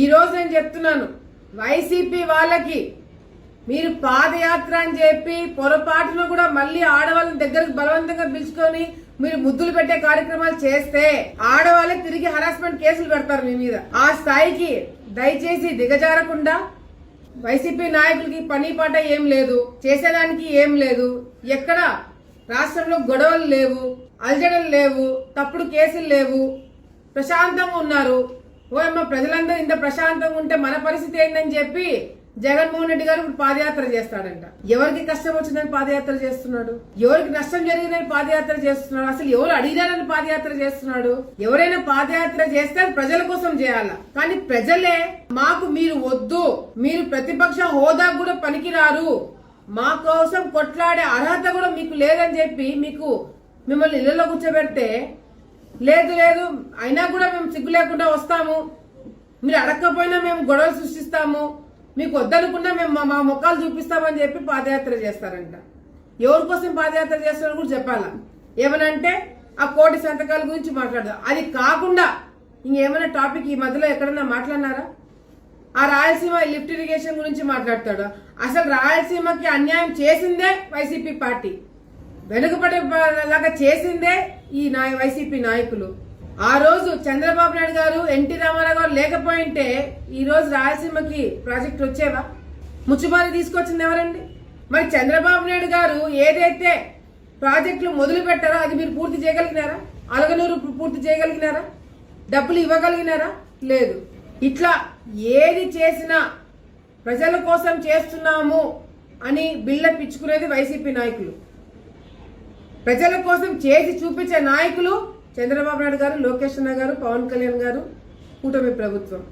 ఈ రోజు నేను చెప్తున్నాను, వైసీపీ వాళ్ళకి మీరు పాదయాత్ర అని చెప్పి పొరపాటును కూడా మళ్ళీ ఆడవాళ్ళని దగ్గరకు బలవంతంగా పిలుచుకొని మీరు ముద్దులు పెట్టే కార్యక్రమాలు చేస్తే ఆడవాళ్ళకి తిరిగి హరాస్మెంట్ కేసులు పెడతారు మీ మీద. ఆ స్థాయికి దయచేసి దిగజారకుండా, వైసీపీ నాయకులకి పని పాట ఏం లేదు, చేసేదానికి ఏం లేదు, ఎక్కడ రాష్ట్రంలో గొడవలు లేవు, అల్జడలు లేవు, తప్పుడు కేసులు లేవు, ప్రశాంతంగా ఉన్నారు. ఓయమ్మ ప్రజలందరూ ఇంత ప్రశాంతంగా ఉంటే మన పరిస్థితి ఏంటని చెప్పి జగన్మోహన్ రెడ్డి గారు ఇప్పుడు పాదయాత్ర చేస్తాడంట. ఎవరికి కష్టం వచ్చిందని పాదయాత్ర చేస్తున్నాడు, ఎవరికి నష్టం జరిగిందని పాదయాత్ర చేస్తున్నాడు, అసలు ఎవరు అడిగినారని పాదయాత్ర చేస్తున్నాడు. ఎవరైనా పాదయాత్ర చేస్తే ప్రజల కోసం చేయాలా, కానీ ప్రజలే మాకు మీరు వద్దు, మీరు ప్రతిపక్ష హోదా కూడా పనికిరారు, మా కోసం కొట్లాడే అర్హత కూడా మీకు లేదని చెప్పి మిమ్మల్ని ఇళ్లలో కూర్చోబెడితే లేదు లేదు అయినా కూడా మేము సిగ్గు లేకుండా వస్తాము, మీరు అడగకపోయినా మేము గొడవలు సృష్టిస్తాము, మీకు వద్దనుకున్నా మేము మా ముఖాలు చూపిస్తామని చెప్పి పాదయాత్ర చేస్తారంట. ఎవరి కోసం పాదయాత్ర చేస్తారని కూడా చెప్పాలా. ఏమనంటే ఆ 1 కోటి సంతకాల గురించి మాట్లాడదాం. అది కాకుండా ఇంకేమైనా టాపిక్ ఈ మధ్యలో ఎక్కడన్నా మాట్లాడినారా? ఆ రాయలసీమ లిఫ్ట్ ఇరిగేషన్ గురించి మాట్లాడతాడు. అసలు రాయలసీమకి అన్యాయం చేసిందే వైసీపీ పార్టీ, వెనుకబడేలాగా చేసిందే ఈ వైసీపీ నాయకులు. ఆ రోజు చంద్రబాబు నాయుడు గారు, ఎన్టీ రామారావు గారు లేకపోయింటే ఈ రోజు రాయలసీమకి ప్రాజెక్టు వచ్చేవా? ముచ్చుమారి తీసుకొచ్చింది ఎవరండి? మరి చంద్రబాబు నాయుడు గారు ఏదైతే ప్రాజెక్టులు మొదలు పెట్టారో అది మీరు పూర్తి చేయగలిగినారా? అలగనూరు పూర్తి చేయగలిగినారా? డబ్బులు ఇవ్వగలిగినారా? లేదు. ఇట్లా ఏది చేసినా ప్రజల కోసం చేస్తున్నాము అని బిల్డప్ ఇచ్చుకునేది వైసీపీ నాయకులు. ప్రజల కోసం చేసి చూపించే నాయకులు చంద్రబాబు నాయుడు గారు, లోకేష్ అన్న గారు, పవన్ కళ్యాణ్ గారు, కూటమి ప్రభుత్వం.